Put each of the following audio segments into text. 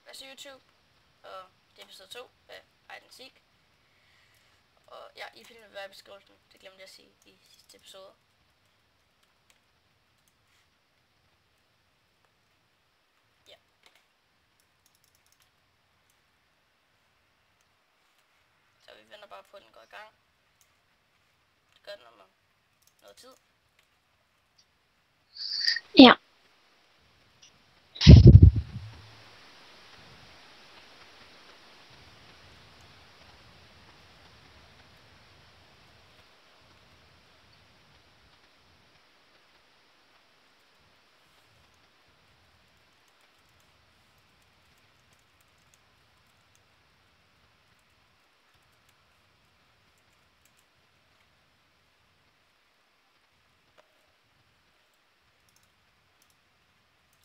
Altså YouTube. Og det er episode 2 af Hide and Seek. Og ja, I filmen vil være i beskrivelsen. Det glemte jeg at sige i sidste episode. Ja. Så vi venter bare på, at den går i gang. Det gør den om noget tid. Ja.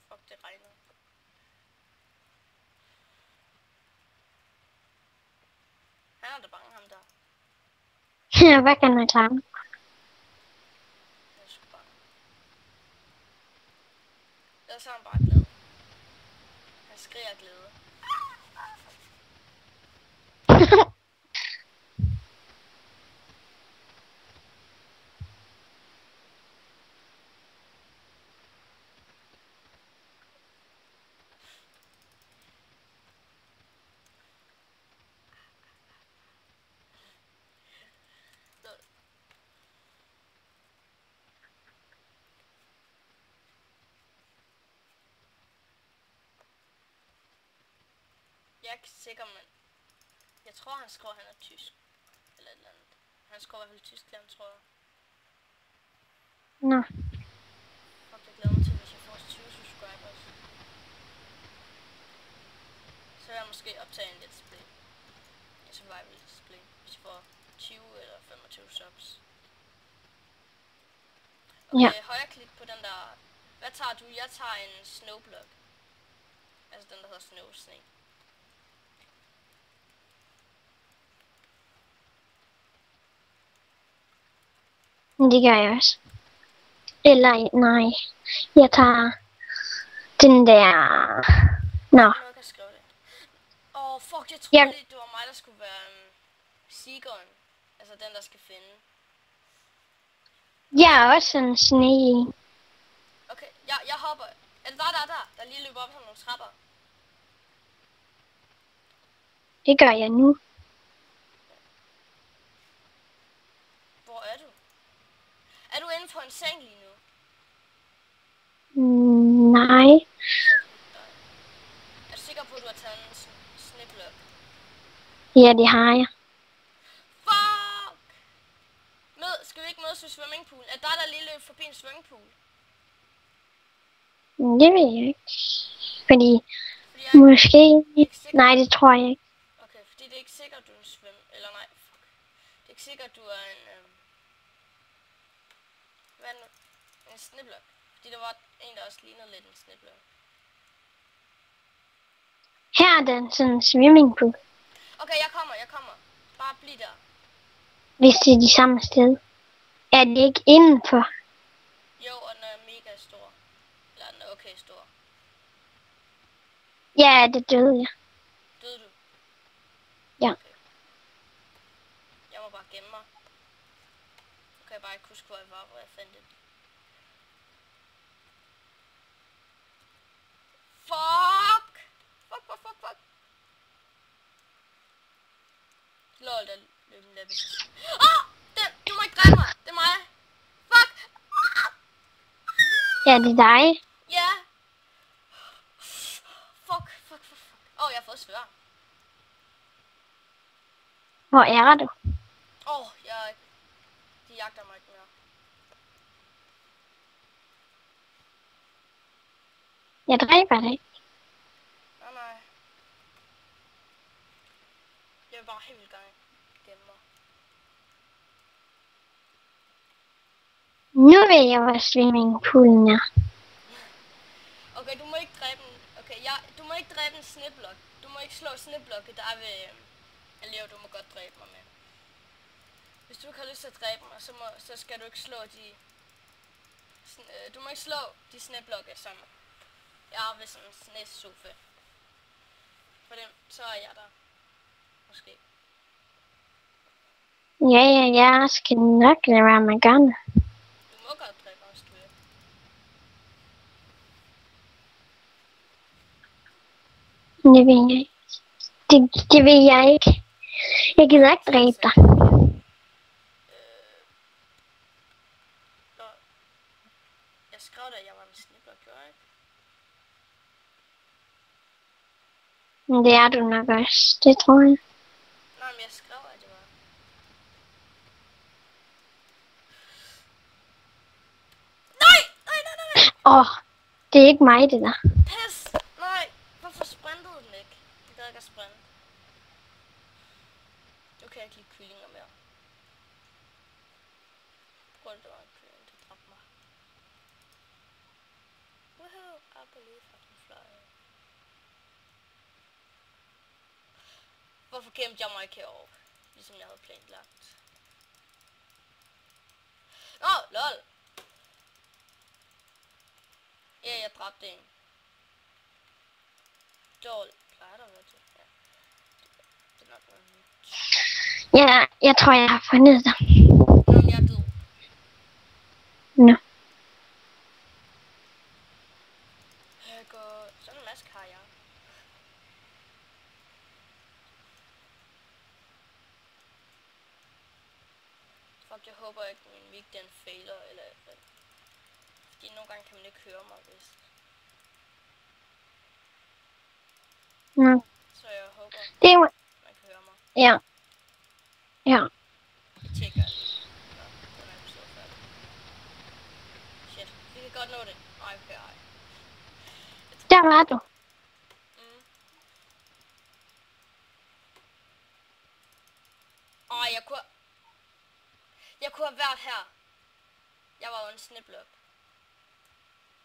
Fuck, det regner. Han er da bange, ham der. Hvad kan man tage? Jeg er sgu bange. Ellers er han bare glad. Han skriger af glæde. Jeg er ikke sikker, men jeg tror, han skriver, han er tysk. Eller et eller andet. Han skriver i hvert fald Tyskland, tror jeg. Nå. Fuck, jeg glæder mig til, hvis jeg får 20 subscribers. Så vil jeg måske optage en let's play. En survival let's play. Hvis jeg får 20 eller 25 subs. Okay, Ja. højre klik på den der. Hvad tager du? Jeg tager en snowblock. Altså den, der hedder sne. Det gør jeg også. Eller nej. Jeg tager den der. Nå. Jeg kan skrive det. Fuck, jeg troede lige, det var mig, der skulle være seekeren. Altså den, der skal finde. Jeg er også en sne. Okay, jeg hopper. Er det der lige løber op sådan nogle trapper? Det gør jeg nu. Hvor er du? Er du inde på en seng lige nu? Nej. Er du sikker på, at du har taget en sniblok? Ja, det har jeg. Fuck! Skal vi ikke mødes ved swimmingpoolen? Er der lige løb forbi en swimmingpool? Det ved jeg ikke. Fordi måske. Nej, det tror jeg ikke. Okay, fordi det er ikke sikkert, du er en eller nej, fuck. Det er ikke sikkert, du er en, hvad er det nu? En sniblok. Fordi der var en, der også lignede lidt en sniblok. Her er den sådan en swimmingpool. Okay, jeg kommer. Bare bliv der. Hvis det er de samme sted. Er det ikke indenfor? Jo, og den er mega stor. Eller den er okay stor. Ja, det døde jeg. Døde du? Ja. Okay. Jeg må bare gemme mig. Nu kan jeg bare ikke huske, hvor jeg var, hvor jeg fandt det. Fuck! Fuck. Lol, der løb en level. Du må ikke dræbe mig! Det er mig! Fuck! Ja, det er dig. Ja! Fuck. Jeg har fået svær. Hvor er du? De jagter mig ikke mere. Jeg dræber dig. Nej. Jeg vil bare helt vildt gerne gemme mig. Nu ved jeg, hvor swimmingpoolen er. Okay, du må ikke dræbe en... Okay, du må ikke dræbe en sniblok. Du må ikke slå sniblokke, der er ved... Eller du må godt dræbe mig med. Hvis du ikke har lyst til at dræbe mig, så skal du ikke slå de... Du må ikke slå de sniblokke, som... Jeg er ved sådan en snesofa. så er jeg der. Måske. Ja, jeg skal nok lade være med at gøre det. Du må godt dræbe mig, hvis du vil. Det ved jeg ikke. Det ved jeg ikke. Jeg gider ikke dræbe dig. Jeg skrev da, at jeg var en snibler, gjorde jeg ikke? Men det er du nok også. Det tror jeg. Nej, men jeg skrev, at det var. Nej! Det er ikke mig, det der. Pis! Nej! Hvorfor sprintede den ikke? Jeg gad ikke at sprinte. Nu kan jeg ikke lide kyllinger mere. Prøv det var en kylling, der dræbte mig. Woohoo! I believe I can fly. Hvorfor gemte jeg mig ikke heroppe? Ligesom jeg havde planlagt. Lol! Ja, jeg dræbte en. Lol. Plejer der at være det? Ja. Det er nok noget nyt. Ja, jeg tror, jeg har fundet dig. Nå, men jeg er død. Nå. Jeg går... Sådan en maske har jeg. Fuck, jeg håber ikke, min mic den fejler, eller... Fordi nogle gange kan man ikke høre mig, hvis... Nå. Så jeg håber, Det var... man kan høre mig. Ja. Ja. Tjekker lige. Nå, den er episode færdig. Shit, vi kan godt nå det. Ej, okay, ej. Der var du. Jeg kunne have været her. Jeg var jo en sniblok.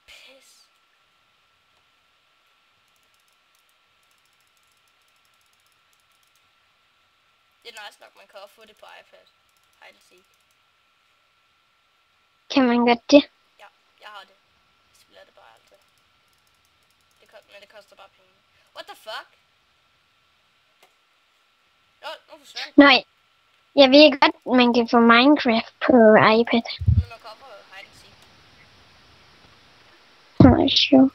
Pis. Det er nice nok, man kan også få det på iPad. Hej det sige. Kan man godt det? Ja, jeg har det. Jeg spiller det bare aldrig. Men det koster bare penge. What the fuck? Nu forsvandt. Nej. Jeg ved godt, man kan få Minecraft på iPad. Men man kan også få hide and seek. Det er sjovt.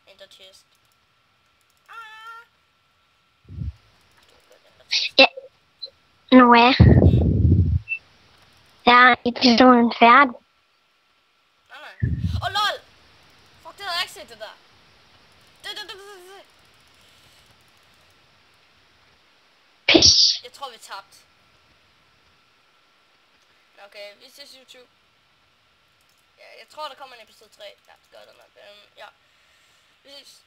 Enter chest. Ja. Nu er der episoden færdig. Nej. Lol! Fuck, det havde jeg ikke set det der. Pis. Jeg tror, vi tabte. Okay, vi ses YouTube. Ja, jeg tror, der kommer en episode 3. Ja, det gør det nok. Ja. Vi ses.